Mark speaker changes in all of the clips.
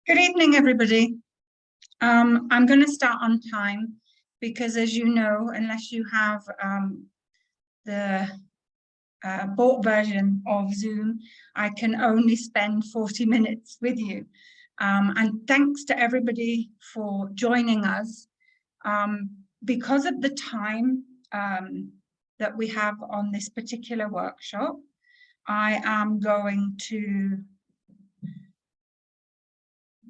Speaker 1: Good evening, everybody. I'm going to start on time because, as you know, unless you have the bought version of Zoom, I can only spend 40 minutes with you. And thanks to everybody for joining us. Because of the time that we have on this particular workshop, I am going to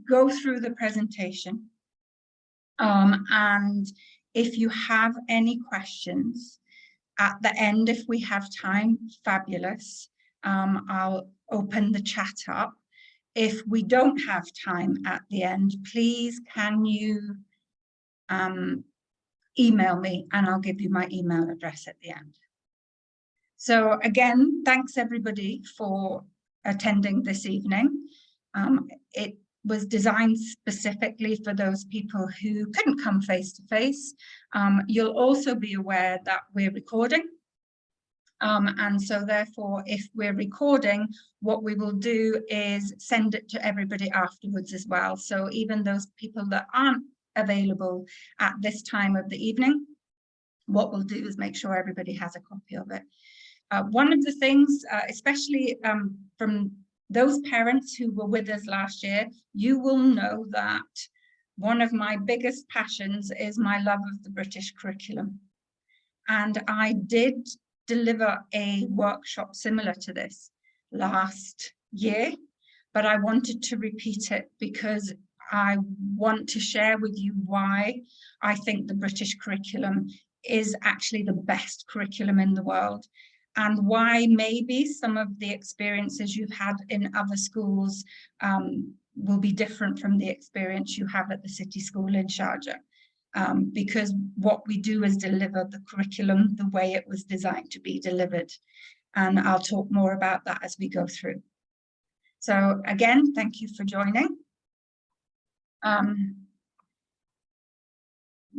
Speaker 1: go through the presentation. And if you have any questions at the end, if we have time, fabulous. I'll open the chat up. If we don't have time at the end, please can you email me and I'll give you my email address at the end. So again, thanks everybody for attending this evening. It was designed specifically for those people who couldn't come face to face. You'll also be aware that we're recording. And so therefore, if we're recording, what we will do is send it to everybody afterwards as well. So even those people that aren't available at this time of the evening, what we'll do is make sure everybody has a copy of it. One of the things, especially from those parents who were with us last year, you will know that one of my biggest passions is my love of the British curriculum. And I did deliver a workshop similar to this last year, but I wanted to repeat it because I want to share with you why I think the British curriculum is actually the best curriculum in the world, and why maybe some of the experiences you've had in other schools will be different from the experience you have at the City School in Sharjah. Because what we do is deliver the curriculum the way it was designed to be delivered. And I'll talk more about that as we go through. So again, thank you for joining.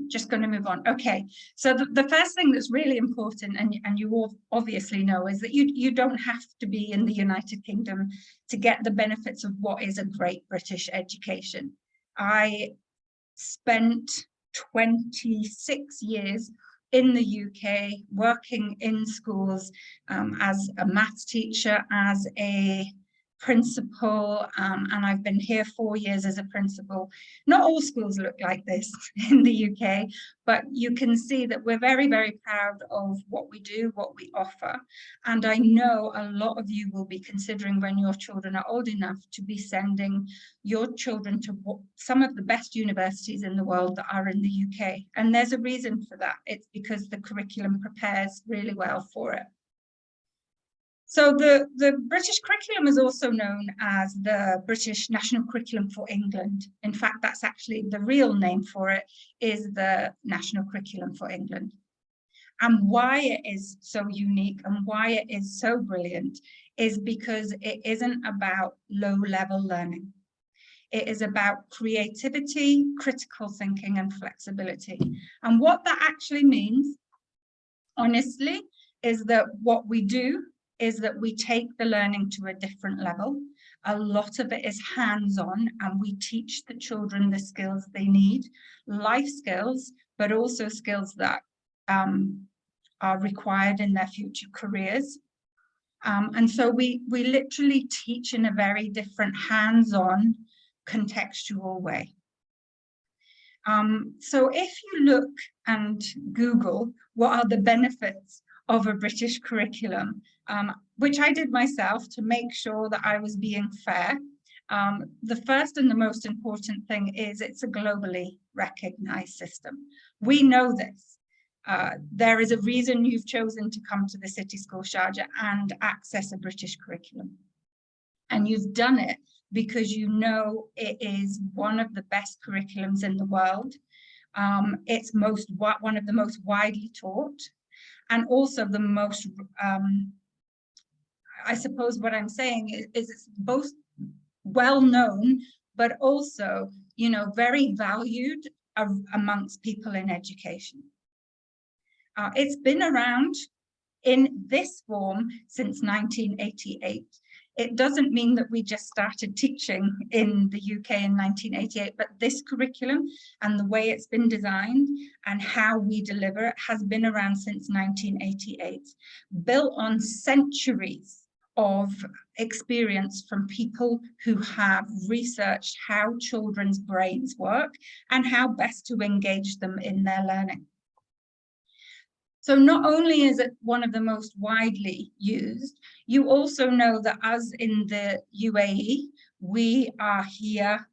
Speaker 1: Just going to move on. Okay, so the first thing that's really important, and you all obviously know, is that you don't have to be in the United Kingdom to get the benefits of what is a great British education. I spent 26 years in the UK working in schools as a maths teacher, as a principal, and I've been here 4 years as a principal. Not all schools look like this in the UK, but you can see that we're very, very proud of what we do, what we offer. And I know a lot of you will be considering, when your children are old enough, to be sending your children to some of the best universities in the world that are in the UK. And there's a reason for that. It's because the curriculum prepares really well for it. So the British curriculum is also known as the British National Curriculum for England. In fact, that's actually the real name for it, is the National Curriculum for England. And why it is so unique and why it is so brilliant is because it isn't about low-level learning. It is about creativity, critical thinking, and flexibility. And what that actually means, honestly, is that what we do is that we take the learning to a different level. A lot of it is hands-on, and we teach the children the skills they need, life skills, but also skills that are required in their future careers. And so we literally teach in a very different hands-on, contextual way. So if you look and Google what are the benefits of a British curriculum, which I did myself to make sure that I was being fair. The first and the most important thing is it's a globally recognized system. We know this. There is a reason you've chosen to come to the City School Sharjah and access a British curriculum. And you've done it because you know it is one of the best curriculums in the world. It's one of the most widely taught. And also the most, I suppose what I'm saying is it's both well known, but also, you know, very valued amongst people in education. It's been around in this form since 1988. It doesn't mean that we just started teaching in the UK in 1988, but this curriculum and the way it's been designed and how we deliver it has been around since 1988, built on centuries of experience from people who have researched how children's brains work and how best to engage them in their learning. So not only is it one of the most widely used, you also know that as in the UAE, we are here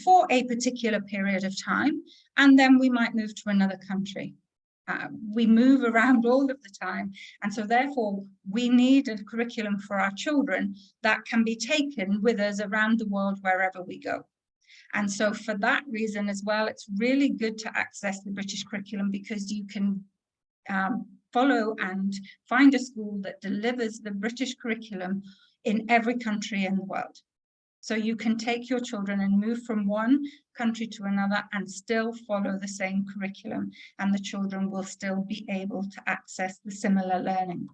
Speaker 1: for a particular period of time, and then we might move to another country. We move around all of the time, and so therefore we need a curriculum for our children that can be taken with us around the world wherever we go. And so for that reason as well, it's really good to access the British curriculum, because you can follow and find a school that delivers the British curriculum in every country in the world. So you can take your children and move from one country to another and still follow the same curriculum, and the children will still be able to access the similar learning.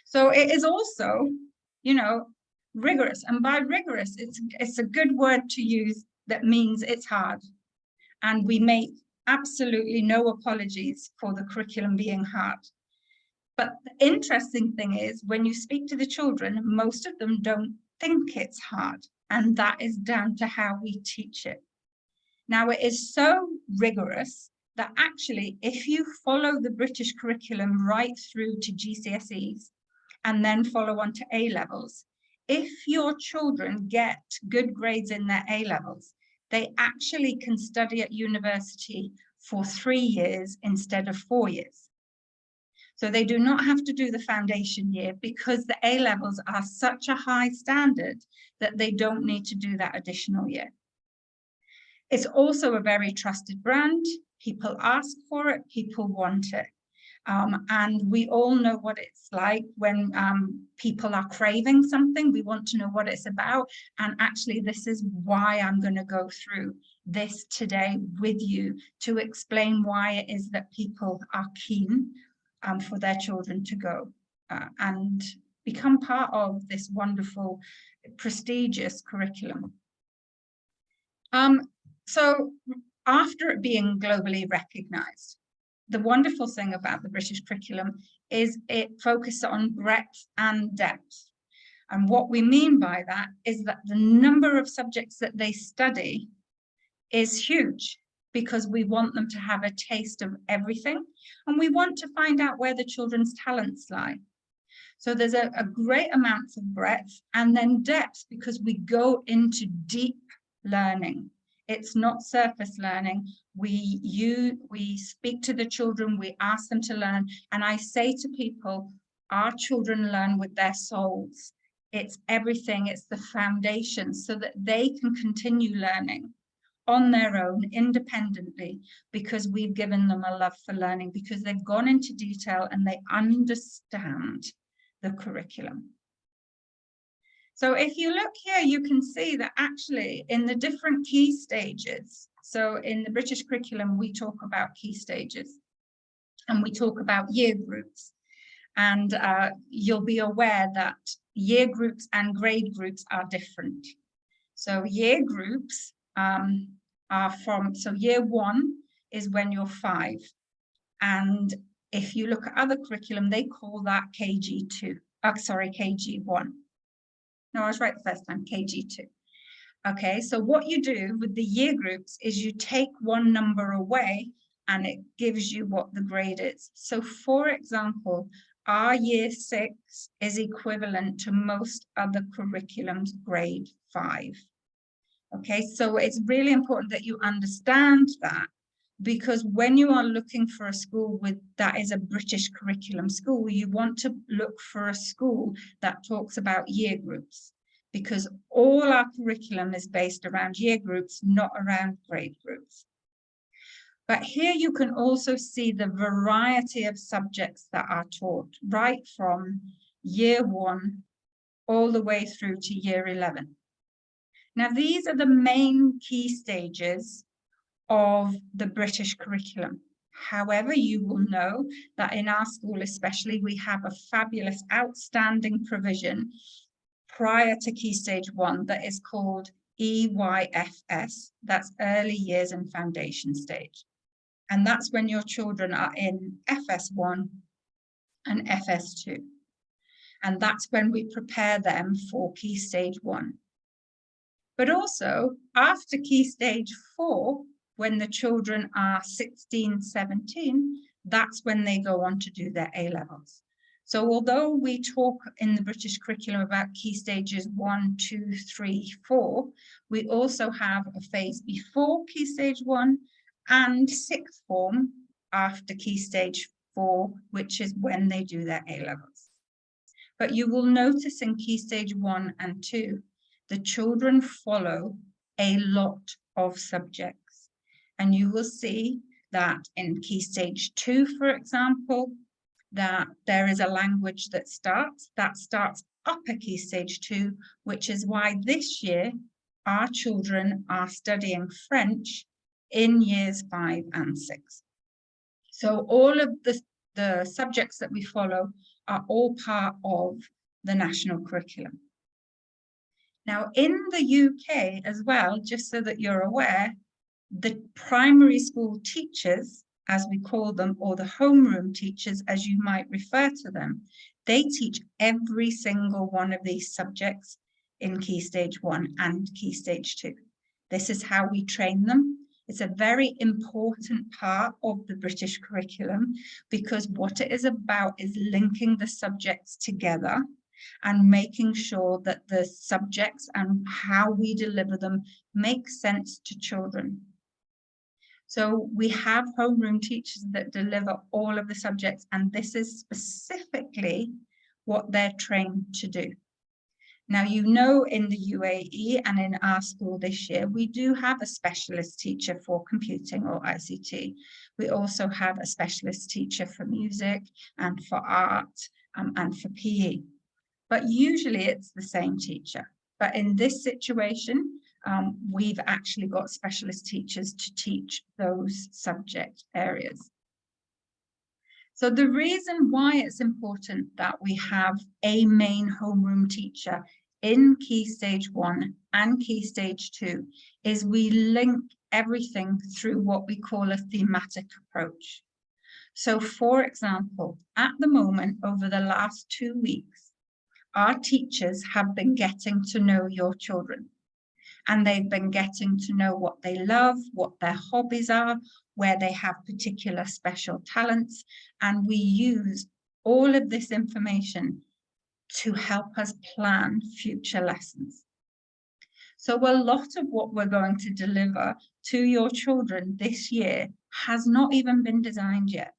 Speaker 1: So it is also, you know, rigorous, and by rigorous, it's a good word to use that means it's hard, and we make absolutely no apologies for the curriculum being hard. But the interesting thing is, when you speak to the children, most of them don't think it's hard, and that is down to how we teach it. Now, it is so rigorous that actually, if you follow the British curriculum right through to GCSEs and then follow on to A-levels, if your children get good grades in their A-levels, they actually can study at university for 3 years instead of 4 years. So they do not have to do the foundation year, because the A-levels are such a high standard that they don't need to do that additional year. It's also a very trusted brand. People ask for it, people want it. And we all know what it's like when people are craving something. We want to know what it's about. And actually, this is why I'm going to go through this today with you, to explain why it is that people are keen for their children to go and become part of this wonderful, prestigious curriculum. So after it being globally recognized, the wonderful thing about the British curriculum is it focuses on breadth and depth. And what we mean by that is that the number of subjects that they study is huge, because we want them to have a taste of everything, and we want to find out where the children's talents lie. So there's a great amount of breadth, and then depth, because we go into deep learning. It's not surface learning. We speak to the children, we ask them to learn, and I say to people, our children learn with their souls. It's everything, it's the foundation, so that they can continue learning on their own, independently, because we've given them a love for learning, because they've gone into detail and they understand the curriculum. So if you look here, you can see that actually in the different key stages, so in the British curriculum, we talk about key stages and we talk about year groups. And you'll be aware that year groups and grade groups are different. So year groups are from, so year 1 is when you're 5. And if you look at other curriculum, they call that KG2, KG1. No, I was right the first time, KG2. Okay, so what you do with the year groups is you take one number away and it gives you what the grade is. So for example, our year 6 is equivalent to most other curriculums grade 5. Okay, so it's really important that you understand that, because when you are looking for a school that is a British curriculum school, you want to look for a school that talks about year groups, because all our curriculum is based around year groups, not around grade groups. But here you can also see the variety of subjects that are taught, right from year 1 all the way through to year 11. Now, these are the main key stages of the British curriculum. However, you will know that in our school especially, we have a fabulous, outstanding provision prior to Key Stage 1 that is called EYFS, that's Early Years and Foundation Stage. And that's when your children are in FS1 and FS2. And that's when we prepare them for Key Stage 1. But also, after Key Stage 4, when the children are 16, 17, that's when they go on to do their A-levels. So although we talk in the British curriculum about Key Stages 1, 2, 3, 4, we also have a phase before Key Stage 1 and sixth form after Key Stage 4, which is when they do their A-levels. But you will notice in Key Stage 1 and 2, the children follow a lot of subjects. And you will see that in Key Stage 2, for example, that there is a language that starts upper Key Stage 2, which is why this year our children are studying French in years 5 and 6. So all of the subjects that we follow are all part of the national curriculum. Now, in the UK as well, just so that you're aware, the primary school teachers, as we call them, or the homeroom teachers, as you might refer to them, they teach every single one of these subjects in Key Stage 1 and Key Stage 2. This is how we train them. It's a very important part of the British curriculum because what it is about is linking the subjects together and making sure that the subjects and how we deliver them make sense to children. So we have homeroom teachers that deliver all of the subjects, and this is specifically what they're trained to do. Now, you know, in the UAE and in our school this year, we do have a specialist teacher for computing or ICT. We also have a specialist teacher for music and for art and for PE. But usually it's the same teacher. But in this situation, we've actually got specialist teachers to teach those subject areas. So the reason why it's important that we have a main homeroom teacher in Key Stage 1 and Key Stage 2 is we link everything through what we call a thematic approach. So for example, at the moment, over the last 2 weeks, our teachers have been getting to know your children. And they've been getting to know what they love, what their hobbies are, where they have particular special talents. And we use all of this information to help us plan future lessons. So a lot of what we're going to deliver to your children this year has not even been designed yet,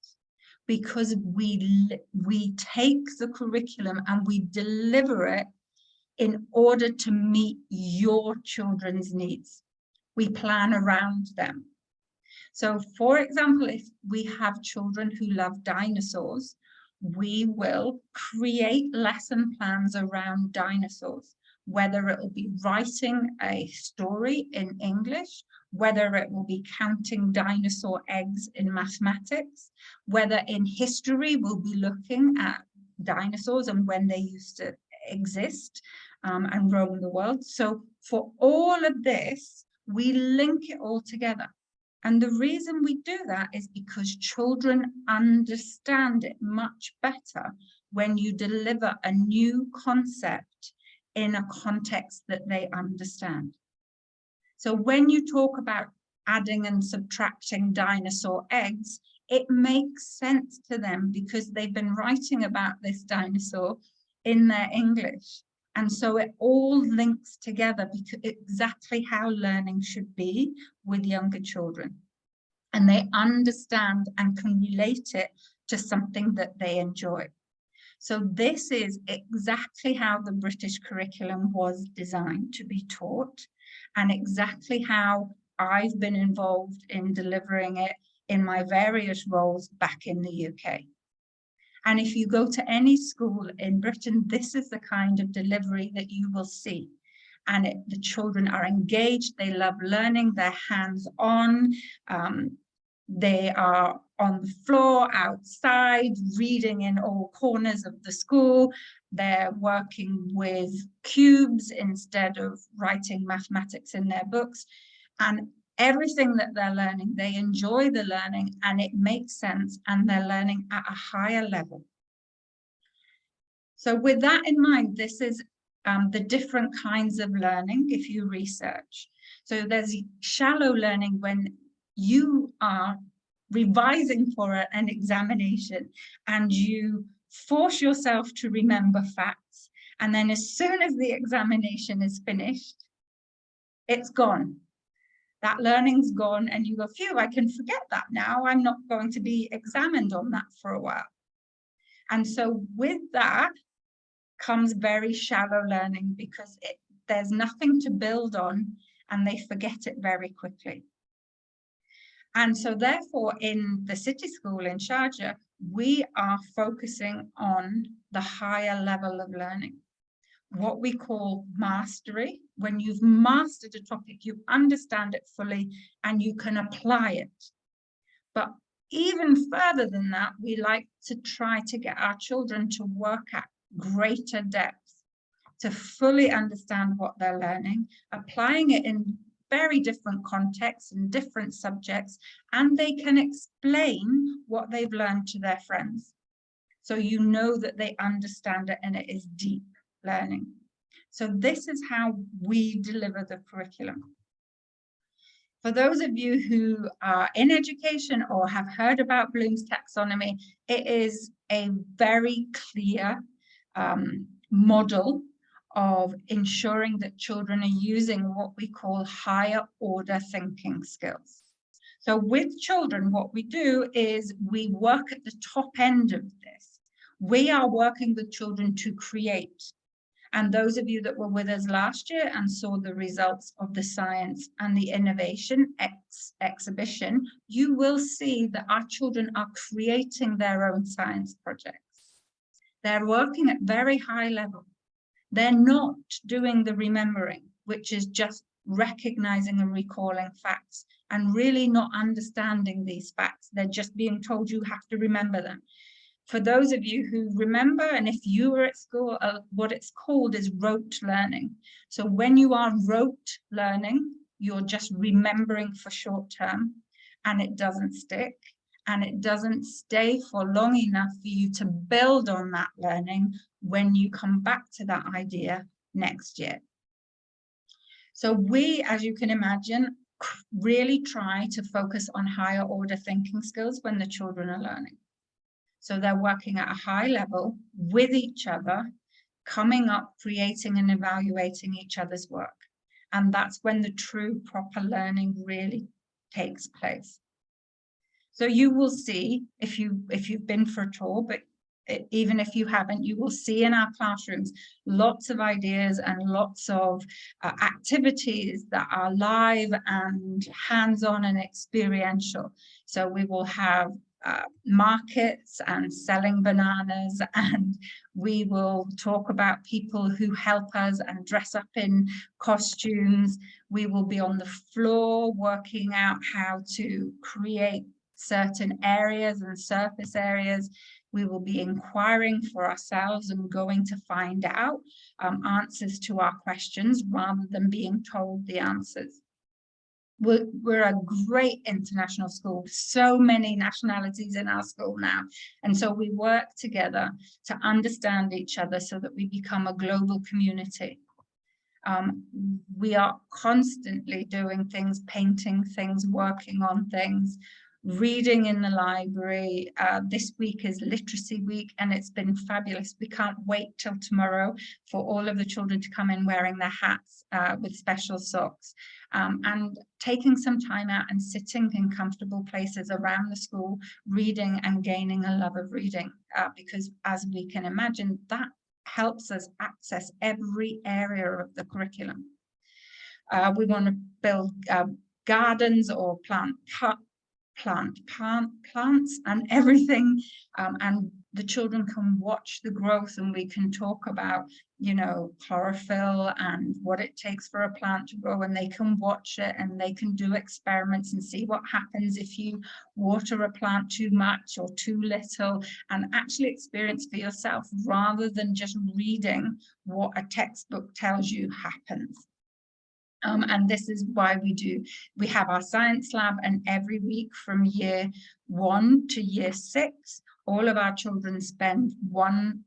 Speaker 1: because we take the curriculum and we deliver it in order to meet your children's needs. We plan around them. So for example, if we have children who love dinosaurs, we will create lesson plans around dinosaurs, whether it will be writing a story in English, whether it will be counting dinosaur eggs in mathematics, whether in history we'll be looking at dinosaurs and when they used to exist and roam the world. So for all of this, we link it all together. And the reason we do that is because children understand it much better when you deliver a new concept in a context that they understand. So when you talk about adding and subtracting dinosaur eggs, it makes sense to them because they've been writing about this dinosaur in their English. And so it all links together because exactly how learning should be with younger children. And they understand and can relate it to something that they enjoy. So this is exactly how the British curriculum was designed to be taught, and exactly how I've been involved in delivering it in my various roles back in the UK. And if you go to any school in Britain, this is the kind of delivery that you will see. And the children are engaged, they love learning, they're hands-on, they are on the floor, outside, reading in all corners of the school. They're working with cubes instead of writing mathematics in their books. And everything that they're learning, they enjoy the learning and it makes sense, and they're learning at a higher level. So with that in mind, this is the different kinds of learning if you research. So there's shallow learning when you are revising for an examination and you force yourself to remember facts, and then as soon as the examination is finished, it's gone. That learning's gone and you go, phew, I can forget that now. I'm not going to be examined on that for a while. And so with that comes very shallow learning, because there's nothing to build on and they forget it very quickly. And so therefore in the city school in Sharjah, we are focusing on the higher level of learning, what we call mastery. When you've mastered a topic, you understand it fully and you can apply it. But even further than that, we like to try to get our children to work at greater depth, to fully understand what they're learning, applying it in very different contexts and different subjects, and they can explain what they've learned to their friends. So you know that they understand it and it is deep learning. So this is how we deliver the curriculum. For those of you who are in education or have heard about Bloom's taxonomy, it is a very clear model of ensuring that children are using what we call higher order thinking skills. So with children, what we do is we work at the top end of this. We are working with children to create. And those of you that were with us last year and saw the results of the Science and the Innovation exhibition, you will see that our children are creating their own science projects. They're working at very high level. They're not doing the remembering, which is just recognizing and recalling facts and really not understanding these facts. They're just being told you have to remember them. For those of you who remember, and if you were at school, what it's called is rote learning. So when you are rote learning, you're just remembering for short term and it doesn't stick and it doesn't stay for long enough for you to build on that learning when you come back to that idea next year. So we, as you can imagine, really try to focus on higher order thinking skills when the children are learning. So they're working at a high level with each other, coming up, creating and evaluating each other's work. And that's when the true proper learning really takes place. So you will see, if you've been for a tour, but even if you haven't, you will see in our classrooms lots of ideas and lots of activities that are live and hands-on and experiential. So we will have markets and selling bananas, and we will talk about people who help us and dress up in costumes. We will be on the floor working out how to create certain areas and surface areas. We will be inquiring for ourselves and going to find out answers to our questions rather than being told the answers. We're a great international school, so many nationalities in our school now. And so we work together to understand each other so that we become a global community. We are constantly doing things, painting things, working on things, reading in the library. This week is Literacy Week and it's been fabulous. We can't wait till tomorrow for all of the children to come in wearing their hats with special socks. And taking some time out and sitting in comfortable places around the school, reading and gaining a love of reading, because as we can imagine, that helps us access every area of the curriculum. We want to build gardens or plant plants and everything, and the children can watch the growth, and we can talk about, you know, chlorophyll and what it takes for a plant to grow, and they can watch it and they can do experiments and see what happens if you water a plant too much or too little, and actually experience for yourself rather than just reading what a textbook tells you happens. And this is why we have our science lab, and every week from year 1 to year 6, all of our children spend one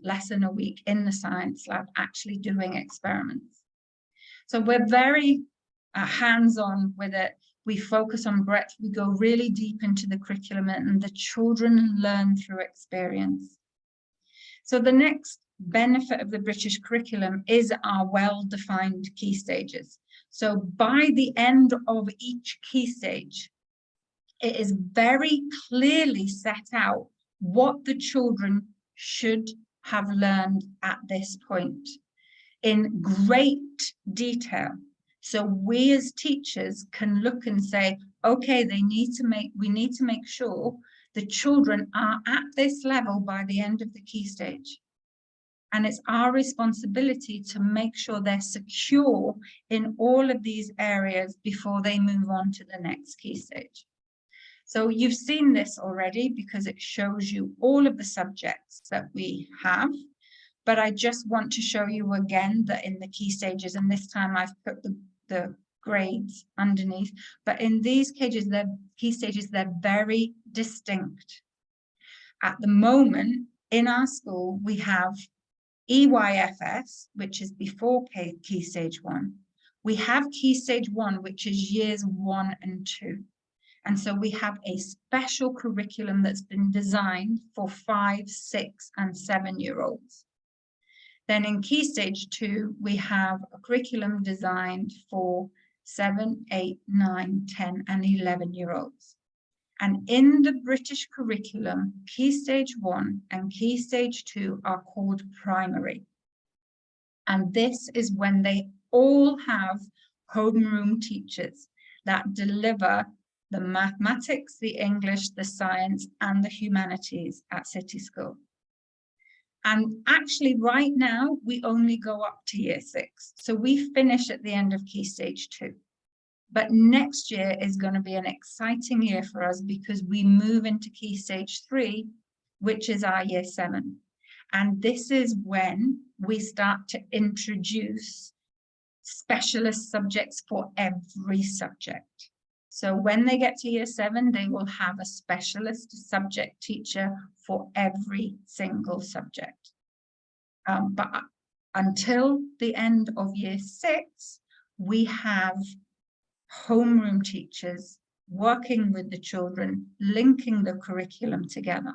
Speaker 1: lesson a week in the science lab actually doing experiments. So we're very hands-on with it. We focus on breadth. We go really deep into the curriculum, and the children learn through experience. So the next benefit of the British curriculum is our well-defined key stages. So by the end of each key stage, it is very clearly set out what the children should have learned at this point in great detail. So we as teachers can look and say, okay, we need to make sure the children are at this level by the end of the key stage. And it's our responsibility to make sure they're secure in all of these areas before they move on to the next key stage. So you've seen this already because it shows you all of the subjects that we have, but I just want to show you again that in the key stages, and this time I've put the grades underneath, but in these key stages, they're very distinct. At the moment in our school, we have EYFS, which is before key stage 1. We have key stage 1, which is years 1 and 2. And so we have a special curriculum that's been designed for 5, 6, and 7-year-olds. Then in key stage 2, we have a curriculum designed for 7, 8, 9, 10, and 11-year-olds. And in the British curriculum, key stage 1 and key stage 2 are called primary. And this is when they all have homeroom teachers that deliver the mathematics, the English, the science, and the humanities at City School. And actually right now, we only go up to year 6. So we finish at the end of key stage 2. But next year is going to be an exciting year for us because we move into key stage 3, which is our year 7. And this is when we start to introduce specialist subjects for every subject. So when they get to year 7, they will have a specialist subject teacher for every single subject. But until the end of year 6, we have homeroom teachers working with the children, linking the curriculum together.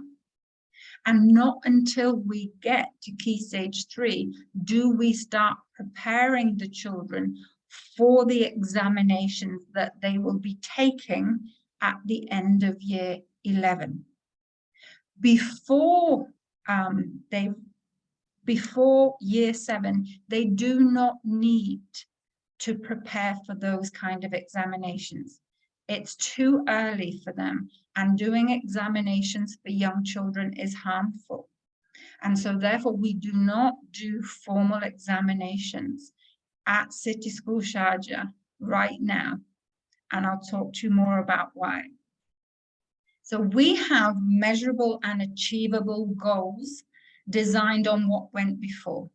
Speaker 1: And not until we get to key stage 3 do we start preparing the children for the examinations that they will be taking at the end of year 11. Before year 7, they do not need to prepare for those kind of examinations. It's too early for them, and doing examinations for young children is harmful. And so therefore we do not do formal examinations at City School Sharjah right now. And I'll talk to you more about why. So we have measurable and achievable goals designed on what went before.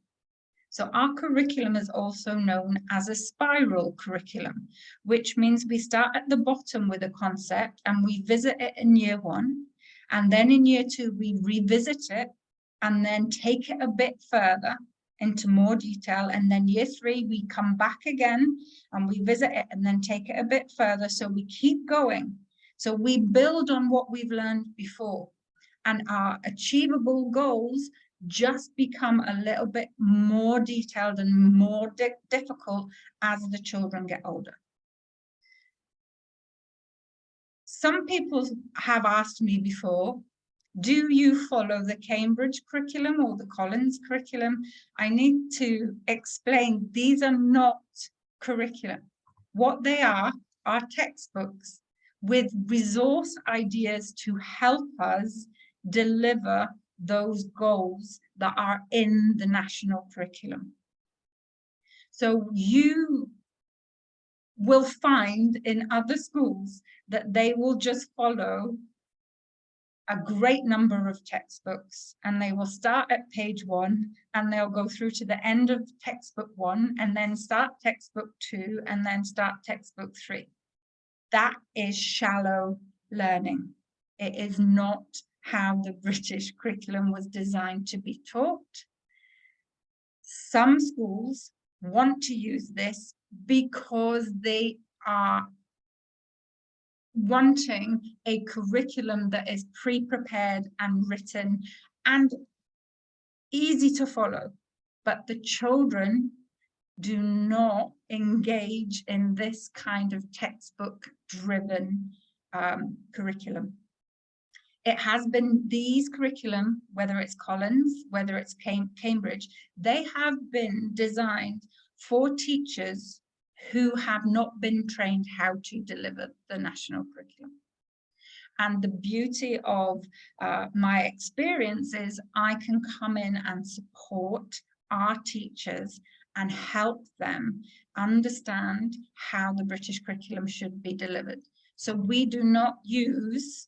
Speaker 1: So our curriculum is also known as a spiral curriculum, which means we start at the bottom with a concept and we visit it in year 1. And then in year 2, we revisit it and then take it a bit further into more detail. And then year 3, we come back again and we visit it and then take it a bit further. So we keep going. So we build on what we've learned before, and our achievable goals just become a little bit more detailed and more difficult as the children get older. Some people have asked me before, do you follow the Cambridge curriculum or the Collins curriculum? I need to explain, these are not curriculum. What they are textbooks with resource ideas to help us deliver those goals that are in the national curriculum. So you will find in other schools that they will just follow a great number of textbooks, and they will start at page 1 and they'll go through to the end of textbook 1 and then start textbook 2 and then start textbook 3. That is shallow learning. It is not how the British curriculum was designed to be taught. Some schools want to use this because they are wanting a curriculum that is pre-prepared and written and easy to follow, but the children do not engage in this kind of textbook-driven curriculum. It has been these curriculum, whether it's Collins, whether it's Cambridge, they have been designed for teachers who have not been trained how to deliver the national curriculum. And the beauty of my experience is I can come in and support our teachers and help them understand how the British curriculum should be delivered. So we do not use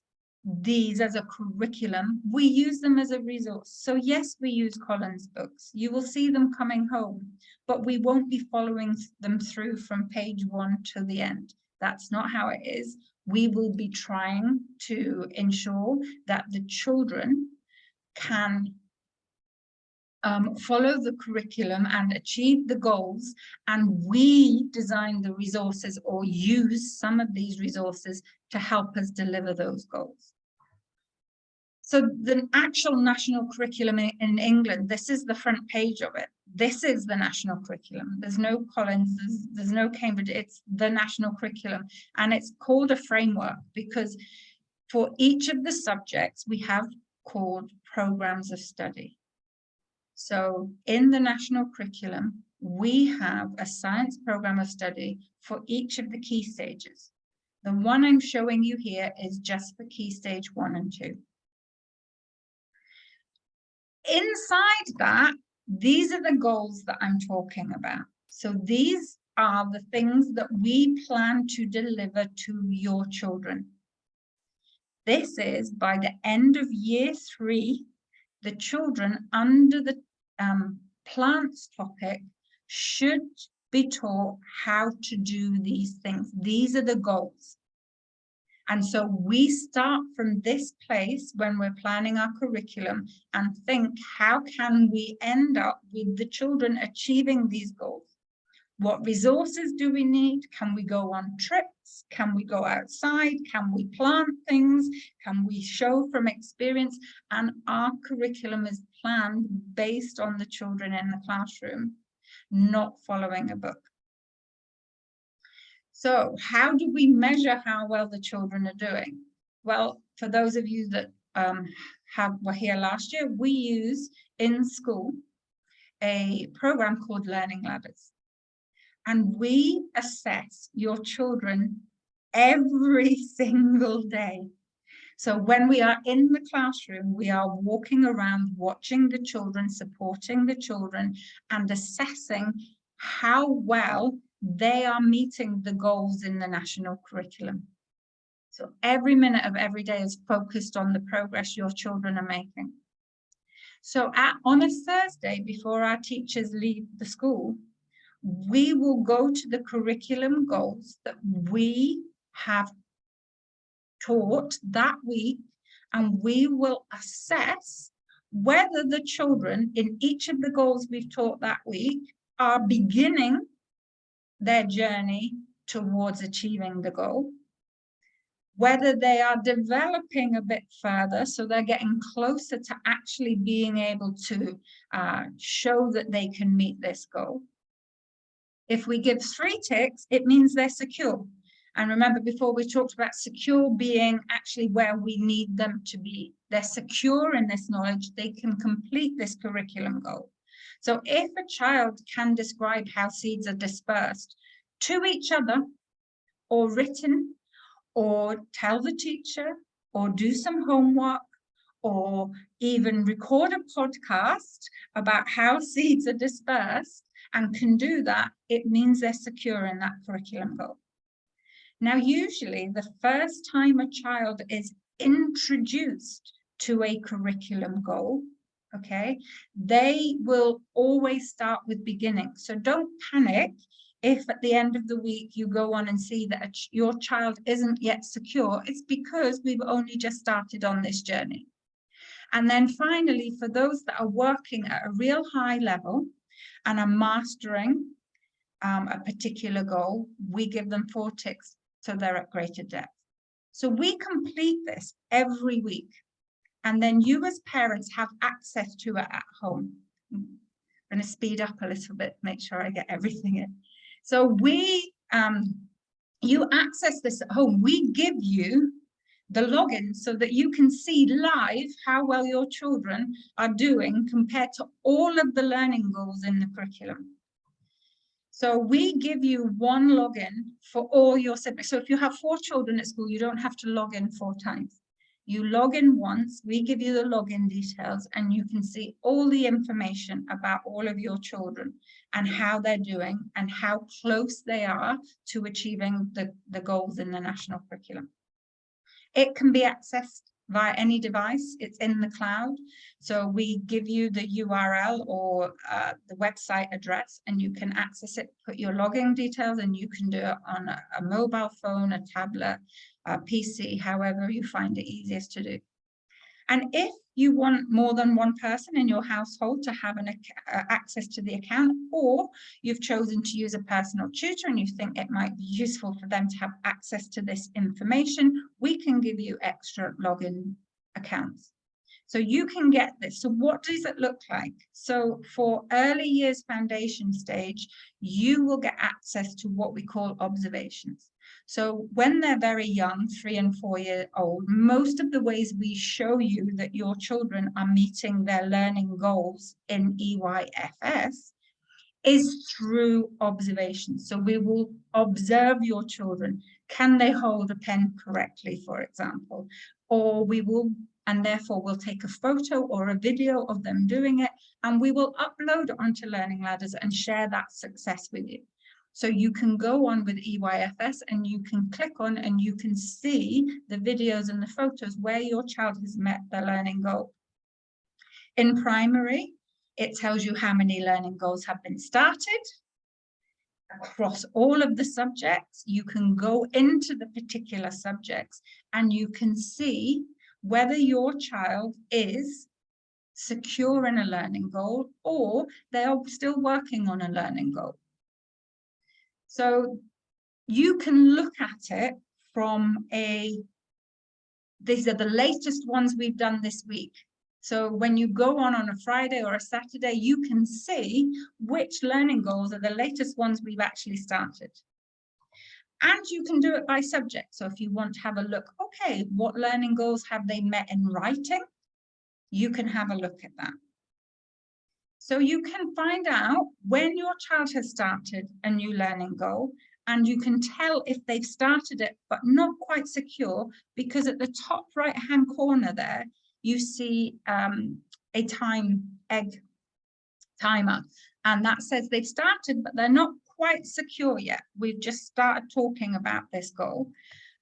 Speaker 1: these as a curriculum, we use them as a resource. So yes, we use Collins books. You will see them coming home, but we won't be following them through from page 1 to the end. That's not how it is. We will be trying to ensure that the children can follow the curriculum and achieve the goals, and we design the resources or use some of these resources to help us deliver those goals. So the actual national curriculum in England, this is the front page of it. This is the national curriculum. There's no Collins, there's no Cambridge, it's the national curriculum. And it's called a framework because for each of the subjects, we have called programs of study. So in the national curriculum, we have a science program of study for each of the key stages. The one I'm showing you here is just for key stage 1 and 2. Inside that, these are the goals that I'm talking about. So these are the things that we plan to deliver to your children. This is by the end of year 3, the children under the plants topic should be taught how to do these things. These are the goals. And so we start from this place when we're planning our curriculum and think, how can we end up with the children achieving these goals? What resources do we need? Can we go on trips? Can we go outside? Can we plant things? Can we show from experience? And our curriculum is planned based on the children in the classroom, not following a book. So how do we measure how well the children are doing? Well, for those of you that were here last year, we use in school a program called Learning Ladders. And we assess your children every single day. So when we are in the classroom, we are walking around, watching the children, supporting the children, and assessing how well they are meeting the goals in the national curriculum. So every minute of every day is focused on the progress your children are making. So on a Thursday, before our teachers leave the school, we will go to the curriculum goals that we have taught that week, and we will assess whether the children in each of the goals we've taught that week are beginning their journey towards achieving the goal, whether they are developing a bit further, so they're getting closer to actually being able to show that they can meet this goal. If we give 3 ticks, it means they're secure. And remember, before we talked about secure being actually where we need them to be. They're secure in this knowledge, they can complete this curriculum goal. So if a child can describe how seeds are dispersed to each other, or written, or tell the teacher, or do some homework, or even record a podcast about how seeds are dispersed and can do that, it means they're secure in that curriculum goal. Now, usually the first time a child is introduced to a curriculum goal, okay, they will always start with beginning. So don't panic if at the end of the week you go on and see that your child isn't yet secure. It's because we've only just started on this journey. And then finally, for those that are working at a real high level and are mastering a particular goal, we give them 4 ticks so they're at greater depth. So we complete this every week. And then you as parents have access to it at home. I'm going to speed up a little bit, make sure I get everything in. So you access this at home. We give you the login so that you can see live how well your children are doing compared to all of the learning goals in the curriculum. So we give you one login for all your subjects. So if you have 4 children at school, you don't have to log in 4 times. You log in once, we give you the login details, and you can see all the information about all of your children and how they're doing and how close they are to achieving the goals in the national curriculum. It can be accessed via any device. It's in the cloud. So we give you the URL or the website address, and you can access it, put your login details, and you can do it on a mobile phone, a tablet, a PC, however you find it easiest to do. And if you want more than one person in your household to have access to the account, or you've chosen to use a personal tutor and you think it might be useful for them to have access to this information, we can give you extra login accounts. So you can get this. So what does it look like? So for early years foundation stage, you will get access to what we call observations. So when they're very young, 3 and 4 years old, most of the ways we show you that your children are meeting their learning goals in EYFS is through observations. So we will observe your children. Can they hold a pen correctly, for example? Or we will, and therefore we'll take a photo or a video of them doing it, and we will upload it onto Learning Ladders and share that success with you. So you can go on with EYFS and you can click on and you can see the videos and the photos where your child has met their learning goal. In primary, it tells you how many learning goals have been started across all of the subjects. You can go into the particular subjects and you can see whether your child is secure in a learning goal or they are still working on a learning goal. So you can look at it from these are the latest ones we've done this week. So when you go on a Friday or a Saturday, you can see which learning goals are the latest ones we've actually started. And you can do it by subject. So if you want to have a look, okay, what learning goals have they met in writing? You can have a look at that. So you can find out when your child has started a new learning goal, and you can tell if they've started it, but not quite secure, because at the top right-hand corner there, you see a egg timer, and that says they've started, but they're not quite secure yet. We've just started talking about this goal.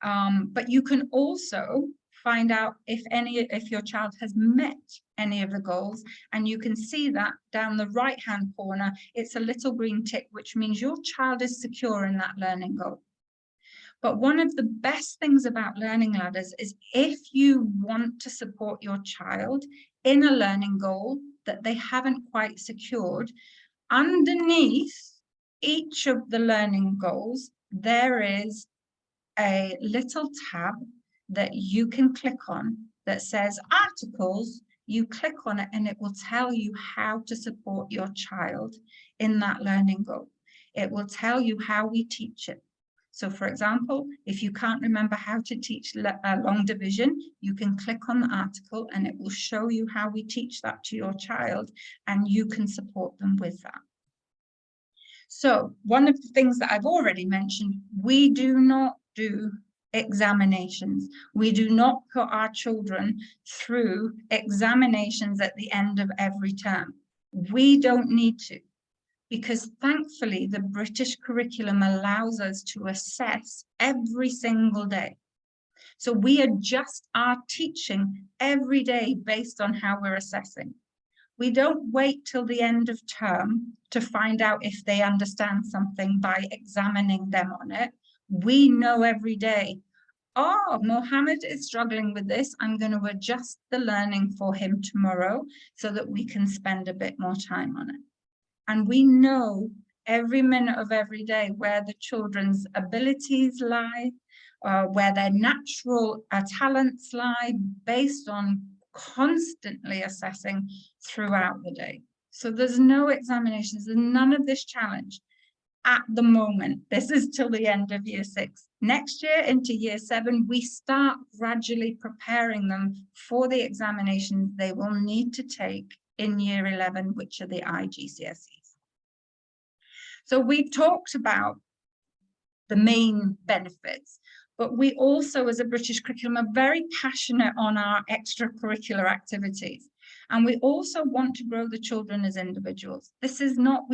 Speaker 1: But you can also find out if your child has met any of the goals, and you can see that down the right-hand corner, it's a little green tick, which means your child is secure in that learning goal. But one of the best things about Learning Ladders is if you want to support your child in a learning goal that they haven't quite secured, underneath each of the learning goals, there is a little tab that you can click on that says articles. You click on it and it will tell you how to support your child in that learning goal. It will tell you how we teach it. So for example, if you can't remember how to teach long division, you can click on the article and it will show you how we teach that to your child, and you can support them with that. So one of the things that I've already mentioned, we do not do examinations. We do not put our children through examinations at the end of every term. We don't need to, because thankfully the British curriculum allows us to assess every single day. So we adjust our teaching every day based on how we're assessing. We don't wait till the end of term to find out if they understand something by examining them on it. We know every day, oh, Mohammed is struggling with this. I'm going to adjust the learning for him tomorrow so that we can spend a bit more time on it. And we know every minute of every day where the children's abilities lie, where their natural talents lie, based on constantly assessing throughout the day. So there's no examinations, there's none of this challenge at the moment. This is till the end of year 6. Next year into year 7, we start gradually preparing them for the examinations they will need to take in year 11, which are the IGCSEs. So we've talked about the main benefits, but we also, as a British curriculum, are very passionate on our extracurricular activities. And we also want to grow the children as individuals. This is not,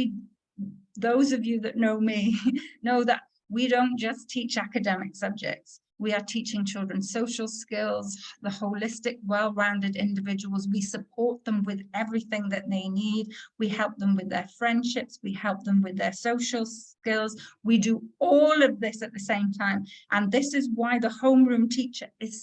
Speaker 1: those of you that know me know that we don't just teach academic subjects. We are teaching children social skills, the holistic, well-rounded individuals. We support them with everything that they need. We help them with their friendships. We help them with their social skills. We do all of this at the same time. And this is why the homeroom teacher is